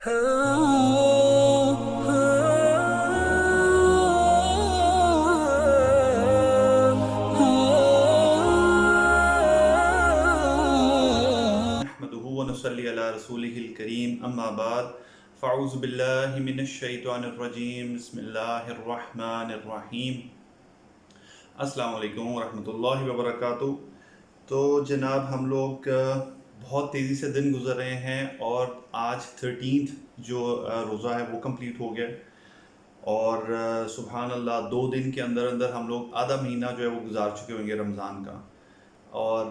نحمده ونصلي على رسوله الكريم اما بعد فاعوذ بالله من الشیطان الرجیم بسم اللہ الرحمن الرحیم۔ السلام علیکم ورحمۃ اللہ وبرکاتہ۔ تو جناب ہم لوگ بہت تیزی سے دن گزر رہے ہیں اور آج 13 جو روزہ ہے وہ کمپلیٹ ہو گیا اور سبحان اللہ 2 دن کے اندر اندر ہم لوگ آدھا مہینہ جو ہے وہ گزار چکے ہوں گے رمضان کا۔ اور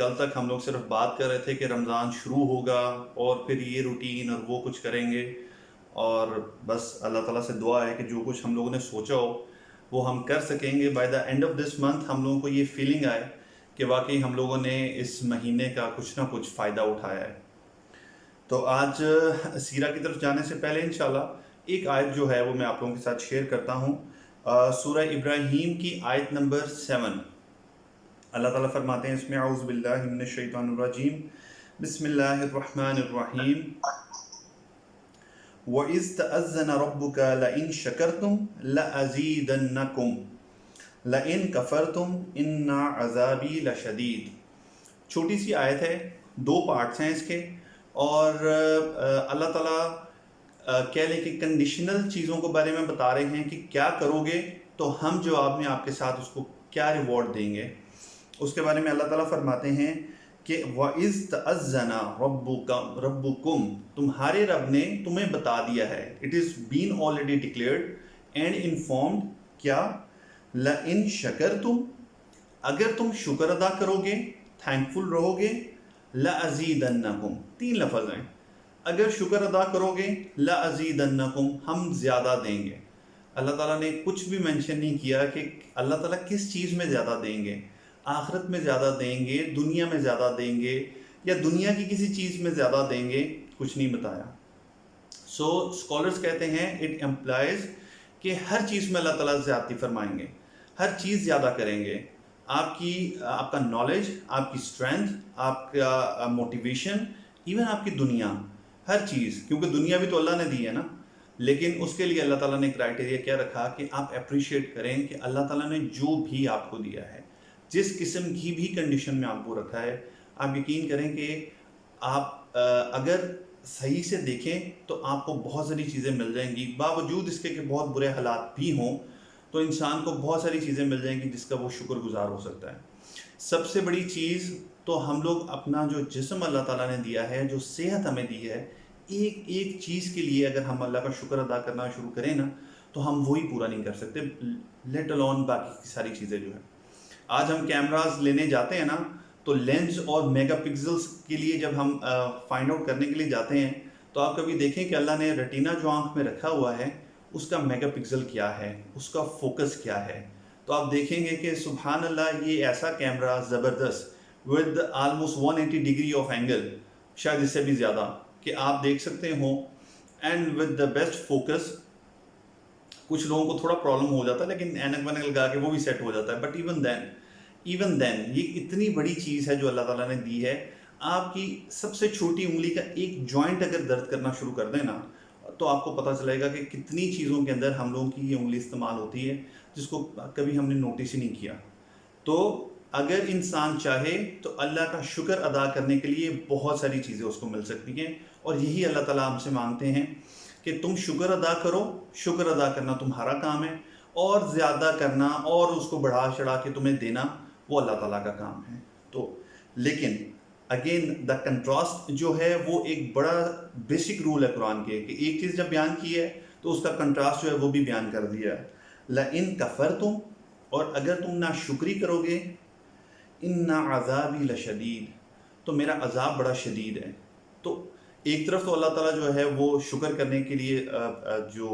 کل تک ہم لوگ صرف بات کر رہے تھے کہ رمضان شروع ہوگا اور پھر یہ روٹین اور وہ کچھ کریں گے، اور بس اللہ تعالیٰ سے دعا ہے کہ جو کچھ ہم لوگوں نے سوچا ہو وہ ہم کر سکیں گے۔ By the and of this month ہم لوگوں کو یہ فیلنگ آئے کہ واقعی ہم لوگوں نے اس مہینے کا کچھ نہ کچھ فائدہ اٹھایا ہے۔ تو آج سیرہ کی طرف جانے سے پہلے انشاءاللہ ایک آیت جو ہے وہ میں آپ لوگوں کے ساتھ شیئر کرتا ہوں۔ سورہ ابراہیم کی آیت نمبر 7 اللہ تعالیٰ فرماتے ہیں اس میں اعوذ باللہ من الشیطان الرجیم بسم اللہ الرحمن الرحیم وَإِذْ تَأَذَّنَ رَبُّكَ لَئِن شَكَرْتُمْ لَأَزِيدَنَّكُمْ لَئِن كَفَرْتُمْ إِنَّ عَذَابِي لَشَدِيدٌ۔ چھوٹی سی آیت ہے، 2 پارٹس ہیں اس کے، اور اللہ تعالیٰ کہہ لیں کہ کنڈیشنل چیزوں کے بارے میں بتا رہے ہیں کہ کیا کرو گے تو ہم جواب میں آپ کے ساتھ اس کو کیا ریوارڈ دیں گے۔ اس کے بارے میں اللہ تعالیٰ فرماتے ہیں کہ وَإِذْ تَأَذَّنَ رَبُّكُمْ، تمہارے رب نے تمہیں بتا دیا ہے، it is been already declared and informed, کیا لَإِن شَكَرْتُمْ، اگر تم شکر ادا کرو گے، تھینکفل رہو گے، لَأَزِيدَنَّكُمْ 3 لفظ ہیں، اگر شکر ادا کرو گے لَأَزِيدَنَّكُمْ ہم زیادہ دیں گے۔ اللہ تعالیٰ نے کچھ بھی مینشن نہیں کیا کہ اللہ تعالیٰ کس چیز میں زیادہ دیں گے، آخرت میں زیادہ دیں گے، دنیا میں زیادہ دیں گے، یا دنیا کی کسی چیز میں زیادہ دیں گے، کچھ نہیں بتایا۔ سو اسکالرس کہتے ہیں اٹ امپلائز کہ ہر چیز میں اللہ تعالیٰ زیادتی فرمائیں گے، ہر چیز زیادہ کریں گے، آپ کا نالج، آپ کی اسٹرینتھ، آپ کا موٹیویشن، ایون آپ کی دنیا، ہر چیز، کیونکہ دنیا بھی تو اللہ نے دی ہے نا، لیکن اس کے لیے اللہ تعالیٰ نے کرائٹیریا کیا رکھا کہ آپ اپریشیٹ کریں کہ اللہ تعالیٰ نے جو بھی آپ کو دیا ہے، جس قسم کی بھی کنڈیشن میں آپ کو رکھا ہے، آپ یقین کریں کہ آپ اگر صحیح سے دیکھیں تو آپ کو بہت ساری چیزیں مل جائیں گی، باوجود اس کے کہ بہت برے حالات بھی ہوں تو انسان کو بہت ساری چیزیں مل جائیں گی جس کا وہ شکر گزار ہو سکتا ہے۔ سب سے بڑی چیز تو ہم لوگ اپنا جو جسم اللہ تعالیٰ نے دیا ہے، جو صحت ہمیں دی ہے، ایک چیز کے لیے اگر ہم اللہ کا شکر ادا کرنا شروع کریں نا تو ہم وہی پورا نہیں کر سکتے، لیٹ الون باقی کی ساری چیزیں جو ہیں۔ آج ہم کیمراز لینے جاتے ہیں نا تو لینس اور میگا پکسلز کے لیے جب ہم فائنڈ آؤٹ کرنے کے لیے جاتے ہیں تو آپ کبھی دیکھیں کہ اللہ نے ریٹینا جو آنکھ میں رکھا ہوا ہے اس کا میگا پکسل کیا ہے، اس کا فوکس کیا ہے، تو آپ دیکھیں گے کہ سبحان اللہ یہ ایسا کیمرہ زبردست with almost 180 degree of angle, شاید اس سے بھی زیادہ، کہ آپ دیکھ سکتے ہوں، and with the best focus. کچھ لوگوں کو تھوڑا پرابلم ہو جاتا ہے لیکن اینک وینک لگا کے وہ بھی سیٹ ہو جاتا ہے، بٹ ایون دین یہ اتنی بڑی چیز ہے جو اللہ تعالیٰ نے دی ہے۔ آپ کی سب سے چھوٹی انگلی کا ایک جوائنٹ اگر درد کرنا شروع کر دیں نا تو آپ کو پتہ چلے گا کہ کتنی چیزوں کے اندر ہم لوگوں کی یہ انگلی استعمال ہوتی ہے جس کو کبھی ہم نے نوٹس ہی نہیں کیا۔ تو اگر انسان چاہے تو اللہ کا شکر ادا کرنے کے لیے بہت ساری چیزیں اس کو مل سکتی ہیں، اور یہی اللہ تعالیٰ ہم سے مانگتے ہیں کہ تم شکر ادا کرو، شکر ادا کرنا تمہارا کام ہے، اور زیادہ کرنا اور اس کو بڑھا چڑھا کے تمہیں دینا وہ اللہ تعالیٰ کا کام ہے۔ تو لیکن اگین دا کنٹراسٹ جو ہے وہ ایک بڑا بیسک رول ہے قرآن کے، کہ ایک چیز جب بیان کی ہے تو اس کا کنٹراسٹ جو ہے وہ بھی بیان کر دیا ہے۔ لَإِن كَفَرْتُمْ، اور اگر تم ناشکری کرو گے، إِنَّ عَذَابِي لَشَدِيدٌ، تو میرا عذاب بڑا شدید ہے۔ تو ایک طرف تو اللہ تعالیٰ جو ہے وہ شکر کرنے کے لیے جو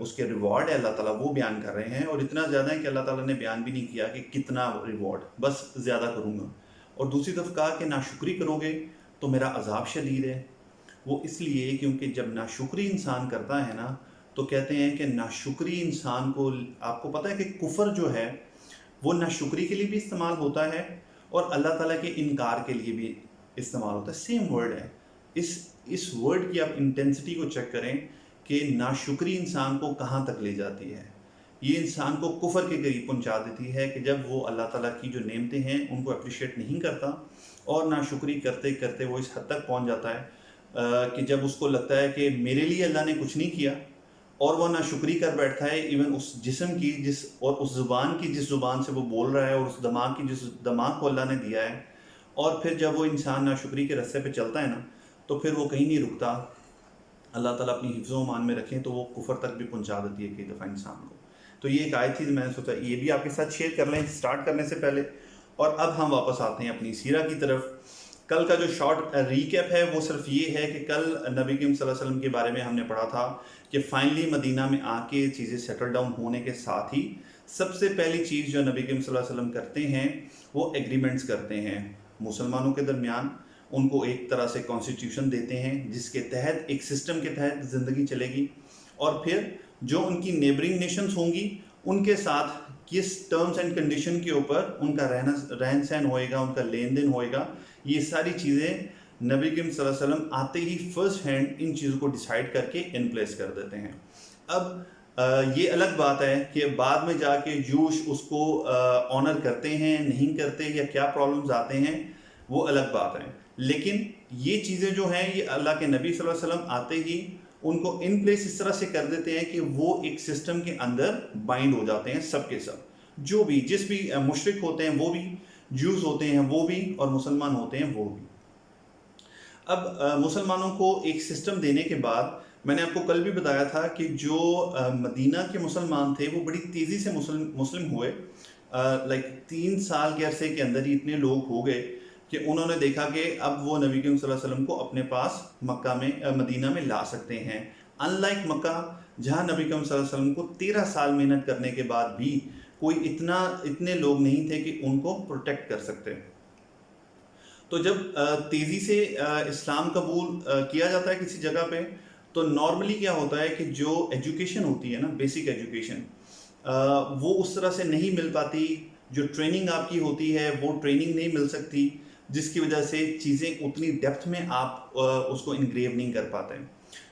اس کے ریوارڈ ہے اللہ تعالیٰ وہ بیان کر رہے ہیں، اور اتنا زیادہ ہے کہ اللہ تعالیٰ نے بیان بھی نہیں کیا کہ کتنا ریوارڈ، بس زیادہ کروں گا۔ اور دوسری طرف کہا کہ ناشکری کرو گے تو میرا عذاب شدید ہے۔ وہ اس لیے کیونکہ جب ناشکری انسان کرتا ہے نا تو کہتے ہیں کہ ناشکری انسان کو، آپ کو پتہ ہے کہ کفر جو ہے وہ ناشکری کے لیے بھی استعمال ہوتا ہے اور اللہ تعالیٰ کے انکار کے لیے بھی استعمال ہوتا ہے، سیم ورڈ ہے۔ اس ورڈ کی آپ انٹینسٹی کو چیک کریں کہ ناشکری انسان کو کہاں تک لے جاتی ہے. یہ انسان کو کفر کے قریب پہنچا دیتی ہے کہ جب وہ اللہ تعالیٰ کی جو نعمتیں ہیں ان کو اپریشیٹ نہیں کرتا, اور ناشکری کرتے کرتے وہ اس حد تک پہنچ جاتا ہے کہ جب اس کو لگتا ہے کہ میرے لیے اللہ نے کچھ نہیں کیا, اور وہ ناشکری کر بیٹھتا ہے ایون اس جسم کی اور اس زبان کی جس زبان سے وہ بول رہا ہے, اور اس دماغ کی جس دماغ کو اللہ نے دیا ہے. اور پھر جب وہ انسان ناشکری کے رستے پہ چلتا ہے نا, تو پھر وہ کہیں نہیں رکتا. اللہ تعالیٰ اپنی حفظ و امان میں رکھیں تو وہ کفر تک بھی پہنچا دیتی ہے کئی دفعہ انسان کو. تو یہ ایک آیت تھی, میں نے سوچا یہ بھی آپ کے ساتھ شیئر کر لیں سٹارٹ کرنے سے پہلے. اور اب ہم واپس آتے ہیں اپنی سیرہ کی طرف. کل کا جو شارٹ ریکیپ ہے وہ صرف یہ ہے کہ کل نبی کریم صلی اللہ علیہ وسلم کے بارے میں ہم نے پڑھا تھا کہ فائنلی مدینہ میں آ کے چیزیں سیٹل ڈاؤن ہونے کے ساتھ ہی سب سے پہلی چیز جو نبی کریم صلی اللہ علیہ وسلم کرتے ہیں وہ ایگریمنٹس کرتے ہیں مسلمانوں کے درمیان. ان کو ایک طرح سے کانسٹیٹیوشن دیتے ہیں جس کے تحت ایک سسٹم کے تحت زندگی چلے گی, اور پھر جو ان کی نیبرنگ نیشنز ہوں گی ان کے ساتھ کس ٹرمز اینڈ کنڈیشن کے اوپر ان کا رہن سہن ہوئے گا, ان کا لین دین ہوئے گا. یہ ساری چیزیں نبی کریم صلی اللہ علیہ وسلم آتے ہی فرسٹ ہینڈ ان چیزوں کو ڈیسائیڈ کر کے ان پلیس کر دیتے ہیں. اب یہ الگ بات ہے کہ بعد میں جا کے جوش اس کو آنر کرتے ہیں نہیں کرتے یا کیا پرابلمز آتے ہیں, وہ الگ بات ہے. لیکن یہ چیزیں جو ہیں یہ اللہ کے نبی صلی اللہ علیہ وسلم آتے ہی ان کو ان پلیس اس طرح سے کر دیتے ہیں کہ وہ ایک سسٹم کے اندر بائنڈ ہو جاتے ہیں سب کے سب. جو بھی جس بھی مشرک ہوتے ہیں وہ بھی, جوز ہوتے ہیں وہ بھی, اور مسلمان ہوتے ہیں وہ بھی. اب مسلمانوں کو ایک سسٹم دینے کے بعد میں نے آپ کو کل بھی بتایا تھا کہ جو مدینہ کے مسلمان تھے وہ بڑی تیزی سے مسلم ہوئے. لائک 3 سال کے عرصے کے اندر ہی اتنے لوگ ہو گئے کہ انہوں نے دیکھا کہ اب وہ نبی کریم صلی اللہ علیہ وسلم کو اپنے پاس مکہ میں مدینہ میں لا سکتے ہیں. ان لائک مکہ جہاں نبی کریم صلی اللہ علیہ وسلم کو 13 سال محنت کرنے کے بعد بھی کوئی اتنے لوگ نہیں تھے کہ ان کو پروٹیکٹ کر سکتے. تو جب تیزی سے اسلام قبول کیا جاتا ہے کسی جگہ پہ تو نارملی کیا ہوتا ہے کہ جو ایجوکیشن ہوتی ہے نا, بیسک ایجوکیشن, وہ اس طرح سے نہیں مل پاتی. جو ٹریننگ آپ کی ہوتی ہے وہ ٹریننگ نہیں مل سکتی, جس کی وجہ سے چیزیں اتنی ڈیپتھ میں آپ اس کو انگریو نہیں کر پاتے.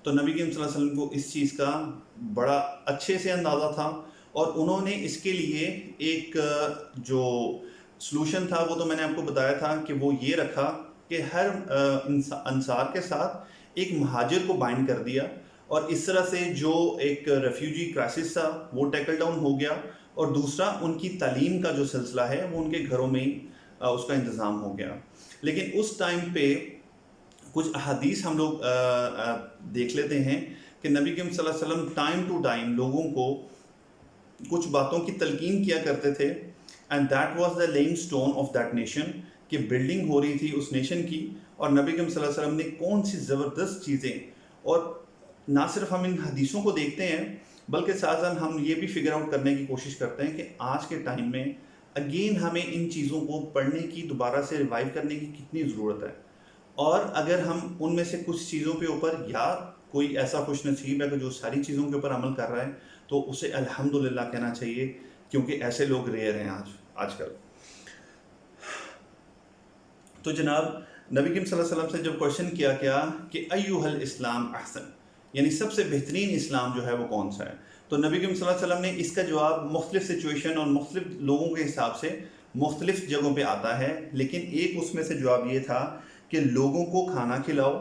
تو نبی کریم صلی اللہ علیہ وسلم کو اس چیز کا بڑا اچھے سے اندازہ تھا, اور انہوں نے اس کے لیے ایک جو سلوشن تھا وہ تو میں نے آپ کو بتایا تھا کہ وہ یہ رکھا کہ ہر انصار کے ساتھ ایک مہاجر کو بائنڈ کر دیا, اور اس طرح سے جو ایک ریفیوجی کرائسس تھا وہ ٹیکل ڈاؤن ہو گیا, اور دوسرا ان کی تعلیم کا جو سلسلہ ہے وہ ان کے گھروں میں ہی اس کا انتظام ہو گیا. لیکن اس ٹائم پہ کچھ احادیث ہم لوگ دیکھ لیتے ہیں کہ نبی کریم صلی اللہ علیہ وسلم ٹائم ٹو ٹائم لوگوں کو کچھ باتوں کی تلقین کیا کرتے تھے, and that was the long stone of that nation, کہ بلڈنگ ہو رہی تھی اس نیشن کی, اور نبی کریم صلی اللہ علیہ وسلم نے کون سی زبردست چیزیں, اور نہ صرف ہم ان حدیثوں کو دیکھتے ہیں بلکہ ساتھ ساتھ ہم یہ بھی فگر آؤٹ کرنے کی کوشش کرتے ہیں کہ آج کے ٹائم میں اگین ہمیں ان چیزوں کو پڑھنے کی, دوبارہ سے ریوائیو کرنے کی کتنی ضرورت ہے. اور اگر ہم ان میں سے کچھ چیزوں کے اوپر, یا کوئی ایسا خوش نصیب ہے کہ جو ساری چیزوں کے اوپر عمل کر رہا ہے, تو اسے الحمدللہ کہنا چاہیے, کیونکہ ایسے لوگ ریئر ہیں آج کل. تو جناب نبی کریم صلی اللہ علیہ وسلم سے جب کوشچن کیا گیا کہ ایھا الاسلام احسن, یعنی سب سے بہترین اسلام جو ہے وہ کون سا ہے, تو نبی کریم صلی اللہ علیہ وسلم نے اس کا جواب مختلف سچویشن اور مختلف لوگوں کے حساب سے مختلف جگہوں پہ آتا ہے. لیکن ایک اس میں سے جواب یہ تھا کہ لوگوں کو کھانا کھلاؤ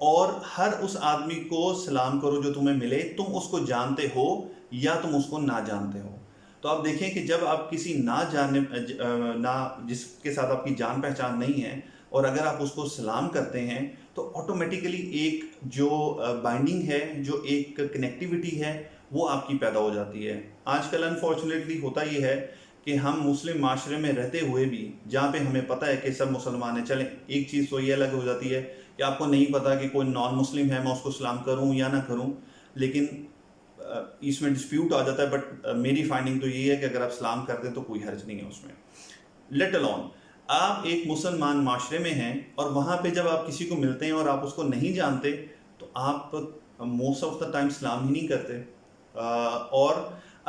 اور ہر اس آدمی کو سلام کرو جو تمہیں ملے, تم اس کو جانتے ہو یا تم اس کو نہ جانتے ہو. تو آپ دیکھیں کہ جب آپ کسی جس کے ساتھ آپ کی جان پہچان نہیں ہے, اور اگر آپ اس کو سلام کرتے ہیں تو آٹومیٹیکلی ایک جو بائنڈنگ ہے, جو ایک کنیکٹیوٹی ہے, وہ آپ کی پیدا ہو جاتی ہے. آج کل انفارچونیٹلی ہوتا یہ ہے کہ ہم مسلم معاشرے میں رہتے ہوئے بھی, جہاں پہ ہمیں پتہ ہے کہ سب مسلمان ہیں, چلیں ایک چیز تو یہ الگ ہو جاتی ہے کہ آپ کو نہیں پتہ کہ کوئی نان مسلم ہے, میں اس کو سلام کروں یا نہ کروں, لیکن اس میں ڈسپیوٹ آ جاتا ہے. بٹ میری فائنڈنگ تو یہ ہے کہ اگر آپ سلام کر دیں تو کوئی حرج نہیں ہے اس میں. لیٹ الون آپ ایک مسلمان معاشرے میں ہیں, اور وہاں پہ جب آپ کسی کو ملتے ہیں اور آپ اس کو نہیں جانتے تو آپ موسٹ آف دا ٹائم سلام ہی نہیں کرتے. اور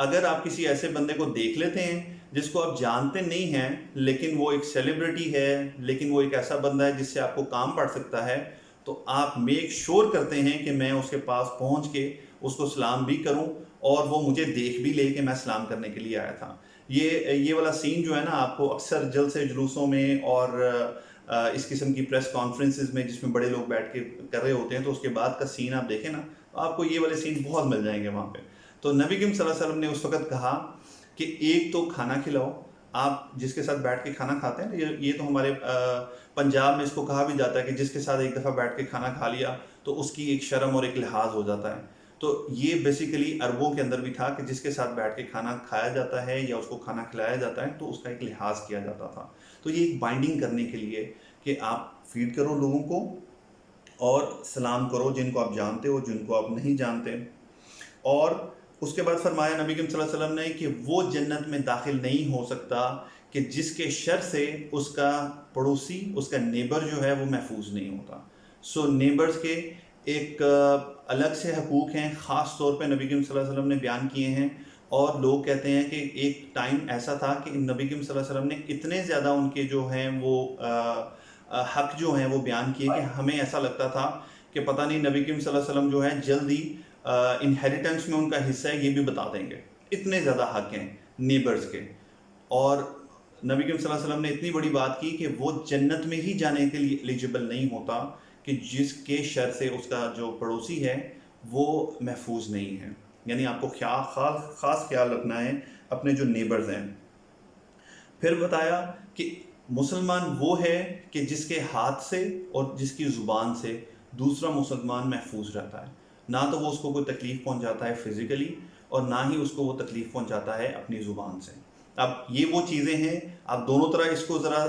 اگر آپ کسی ایسے بندے کو دیکھ لیتے ہیں جس کو آپ جانتے نہیں ہیں لیکن وہ ایک سیلیبریٹی ہے, لیکن وہ ایک ایسا بندہ ہے جس سے آپ کو کام پڑ سکتا ہے, تو آپ میک شور کرتے ہیں کہ میں اس کے پاس پہنچ کے اس کو سلام بھی کروں اور وہ مجھے دیکھ بھی لے کہ میں سلام کرنے کے لیے آیا تھا. یہ والا سین جو ہے نا آپ کو اکثر جلسے جلوسوں میں اور اس قسم کی پریس کانفرنسز میں جس میں بڑے لوگ بیٹھ کے کر رہے ہوتے ہیں تو اس کے بعد کا سین آپ دیکھیں نا تو آپ کو یہ والے سین بہت مل جائیں گے وہاں پہ. تو نبی کریم صلی اللہ علیہ وسلم نے اس وقت کہا کہ ایک تو کھانا کھلاؤ, آپ جس کے ساتھ بیٹھ کے کھانا کھاتے ہیں نا, یہ تو ہمارے پنجاب میں اس کو کہا بھی جاتا ہے کہ جس کے ساتھ ایک دفعہ بیٹھ کے کھانا کھا لیا تو اس کی ایک شرم اور ایک لحاظ ہو جاتا ہے. تو یہ بیسیکلی عربوں کے اندر بھی تھا کہ جس کے ساتھ بیٹھ کے کھانا کھایا جاتا ہے یا اس کو کھانا کھلایا جاتا ہے تو اس کا ایک لحاظ کیا جاتا تھا. تو یہ ایک بائنڈنگ کرنے کے لیے کہ آپ فیڈ کرو لوگوں کو اور سلام کرو جن کو آپ جانتے ہو, جن کو آپ نہیں جانتے. اور اس کے بعد فرمایا نبی کریم صلی اللہ علیہ وسلم نے کہ وہ جنت میں داخل نہیں ہو سکتا کہ جس کے شر سے اس کا پڑوسی, اس کا نیبر جو ہے وہ محفوظ نہیں ہوتا. سو نیبرز کے ایک الگ سے حقوق ہیں, خاص طور پہ نبی کریم صلی اللہ علیہ وسلم نے بیان کیے ہیں. اور لوگ کہتے ہیں کہ ایک ٹائم ایسا تھا کہ نبی کریم صلی اللہ علیہ وسلم نے اتنے زیادہ ان کے جو ہیں وہ حق جو ہیں وہ بیان کیے کہ ہمیں ایسا لگتا تھا کہ پتہ نہیں نبی کریم صلی اللہ علیہ وسلم جو ہے جلدی انہیریٹنس میں ان کا حصہ ہے یہ بھی بتا دیں گے, اتنے زیادہ حق ہیں نیبرز کے. اور نبی کریم صلی اللہ علیہ وسلم نے اتنی بڑی بات کی کہ وہ جنت میں ہی جانے کے لیے ایلیجبل نہیں ہوتا کہ جس کے شر سے اس کا جو پڑوسی ہے وہ محفوظ نہیں ہے. یعنی آپ کو خاص خیال رکھنا ہے اپنے جو نیبرز ہیں. پھر بتایا کہ مسلمان وہ ہے کہ جس کے ہاتھ سے اور جس کی زبان سے دوسرا مسلمان محفوظ رہتا ہے. نہ تو وہ اس کو کوئی تکلیف پہنچاتا ہے فزیکلی اور نہ ہی اس کو وہ تکلیف پہنچاتا ہے اپنی زبان سے. اب یہ وہ چیزیں ہیں, آپ دونوں طرح اس کو ذرا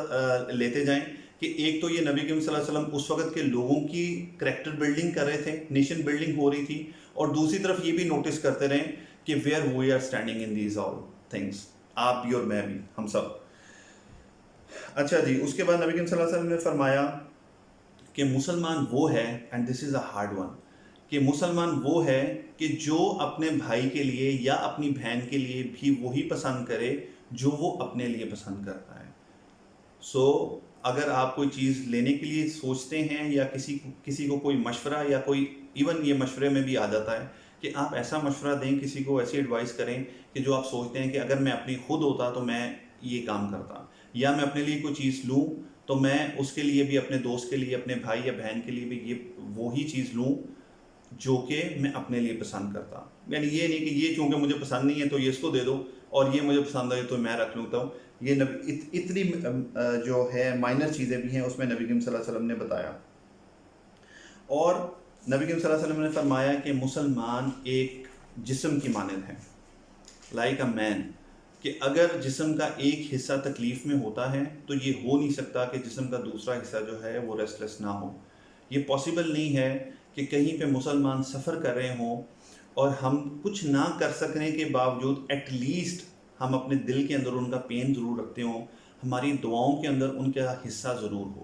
لیتے جائیں کہ ایک تو یہ نبی کریم صلی اللہ علیہ وسلم اس وقت کے لوگوں کی کریکٹر بلڈنگ کر رہے تھے, نیشن بلڈنگ ہو رہی تھی, اور دوسری طرف یہ بھی نوٹس کرتے رہیں کہ where we are standing in these all things, آپ بھی اور میں بھی, ہم سب. اچھا جی, اس کے بعد نبی کریم صلی اللہ علیہ وسلم نے فرمایا کہ مسلمان وہ ہے, and this is a hard one, کہ مسلمان وہ ہے کہ جو اپنے بھائی کے لیے یا اپنی بہن کے لیے بھی وہی پسند کرے جو وہ اپنے لیے پسند کرتا ہے. سو اگر آپ کوئی چیز لینے کے لیے سوچتے ہیں یا کسی کو کوئی مشورہ یا کوئی ایون یہ مشورے میں بھی آ جاتا ہے کہ آپ ایسا مشورہ دیں, کسی کو ایسی ایڈوائس کریں کہ جو آپ سوچتے ہیں کہ اگر میں اپنی خود ہوتا تو میں یہ کام کرتا, یا میں اپنے لیے کوئی چیز لوں تو میں اس کے لیے بھی, اپنے دوست کے لیے, اپنے بھائی یا بہن کے لیے بھی یہ وہی چیز لوں جو کہ میں اپنے لیے پسند کرتا. یعنی یہ نہیں کہ یہ چونکہ مجھے پسند نہیں ہے تو یہ اس کو دے دو اور یہ مجھے پسند ہے تو میں رکھ لیتا ہوں. یہ اتنی جو ہے مائنر چیزیں بھی ہیں اس میں نبی کریم صلی اللہ علیہ وسلم نے بتایا. اور نبی کریم صلی اللہ علیہ وسلم نے فرمایا کہ مسلمان ایک جسم کی مانند ہے, لائک اے مین, کہ اگر جسم کا ایک حصہ تکلیف میں ہوتا ہے تو یہ ہو نہیں سکتا کہ جسم کا دوسرا حصہ جو ہے وہ ریسٹلیس نہ ہو. یہ پاسبل نہیں ہے کہ کہیں پہ مسلمان سفر کر رہے ہوں اور ہم کچھ نہ کر سکنے کے باوجود ایٹ لیسٹ ہم اپنے دل کے اندر ان کا پین ضرور رکھتے ہوں, ہماری دعاؤں کے اندر ان کا حصہ ضرور ہو.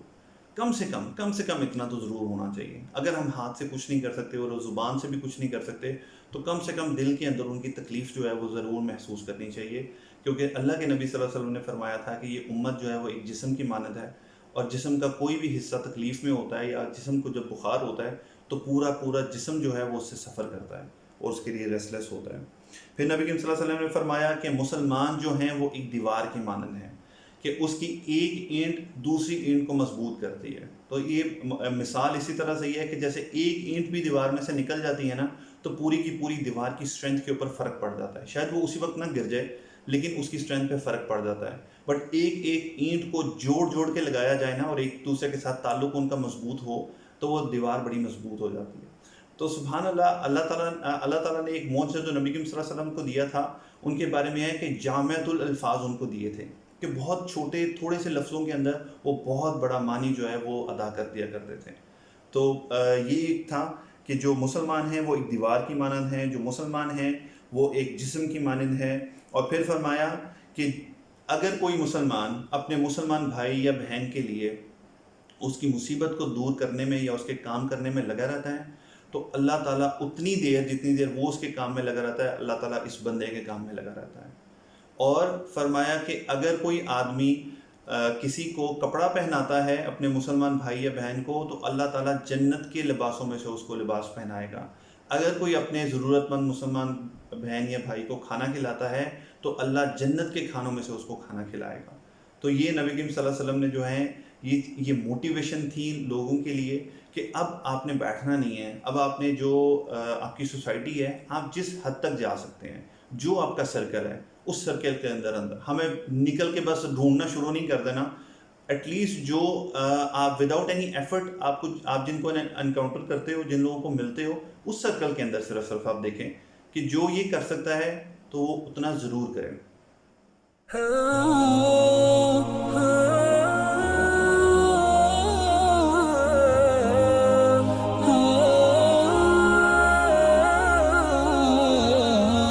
کم سے کم اتنا تو ضرور ہونا چاہیے. اگر ہم ہاتھ سے کچھ نہیں کر سکتے اور زبان سے بھی کچھ نہیں کر سکتے تو کم سے کم دل کے اندر ان کی تکلیف جو ہے وہ ضرور محسوس کرنی چاہیے, کیونکہ اللہ کے نبی صلی اللہ علیہ وسلم نے فرمایا تھا کہ یہ امت جو ہے وہ ایک جسم کی مانند ہے, اور جسم کا کوئی بھی حصہ تکلیف میں ہوتا ہے یا جسم کو جب بخار ہوتا ہے تو پورا جسم جو ہے وہ اس سے سفر کرتا ہے اور اس کے لیے ریسٹلیس ہوتا ہے. پھر نبی کریم صلی اللہ علیہ وسلم نے فرمایا کہ مسلمان جو ہیں وہ ایک دیوار کی مانند ہیں کہ اس کی ایک اینٹ دوسری اینٹ کو مضبوط کرتی ہے. تو یہ مثال اسی طرح سے یہ ہے کہ جیسے ایک اینٹ بھی دیوار میں سے نکل جاتی ہے نا تو پوری کی پوری دیوار کی اسٹرینتھ کے اوپر فرق پڑ جاتا ہے. شاید وہ اسی وقت نہ گر جائے لیکن اس کی اسٹرینتھ پہ فرق پڑ جاتا ہے. بٹ ایک اینٹ کو جوڑ کے لگایا جائے نا اور ایک دوسرے کے ساتھ تعلق ان کا مضبوط ہو تو وہ دیوار بڑی مضبوط ہو جاتی ہے. تو سبحان اللہ, اللہ تعالیٰ نے ایک معجزہ جو نبی کریم صلی اللہ علیہ وسلم کو دیا تھا ان کے بارے میں ہے کہ جامعۃ الالفاظ ان کو دیے تھے کہ بہت چھوٹے تھوڑے سے لفظوں کے اندر وہ بہت بڑا معنی جو ہے وہ ادا کر دیا کرتے تھے. تو یہ تھا کہ جو مسلمان ہیں وہ ایک دیوار کی مانند ہیں, جو مسلمان ہیں وہ ایک جسم کی مانند ہے. اور پھر فرمایا کہ اگر کوئی مسلمان اپنے مسلمان بھائی یا بہن کے لیے اس کی مصیبت کو دور کرنے میں یا اس کے کام کرنے میں لگا رہتا ہے تو اللہ تعالیٰ اتنی دیر جتنی دیر وہ اس کے کام میں لگا رہتا ہے اللہ تعالیٰ اس بندے کے کام میں لگا رہتا ہے. اور فرمایا کہ اگر کوئی آدمی کسی کو کپڑا پہناتا ہے اپنے مسلمان بھائی یا بہن کو تو اللہ تعالیٰ جنت کے لباسوں میں سے اس کو لباس پہنائے گا. اگر کوئی اپنے ضرورت مند مسلمان بہن یا بھائی کو کھانا کھلاتا ہے تو اللہ جنت کے کھانوں میں سے اس کو کھانا کھلائے گا. تو یہ نبی کریم صلی اللہ علیہ وسلم نے جو ہے یہ موٹیویشن تھی لوگوں کے لیے کہ اب آپ نے بیٹھنا نہیں ہے. اب آپ نے جو آپ کی سوسائٹی ہے آپ جس حد تک جا سکتے ہیں, جو آپ کا سرکل ہے اس سرکل کے اندر ہمیں نکل کے بس ڈھونڈنا شروع نہیں کر دینا. ایٹ لیسٹ جو آپ وداؤٹ اینی ایفرٹ آپ جن کو انکاؤنٹر کرتے ہو, جن لوگوں کو ملتے ہو, اس سرکل کے اندر صرف آپ دیکھیں کہ جو یہ کر سکتا ہے تو وہ اتنا ضرور کریں.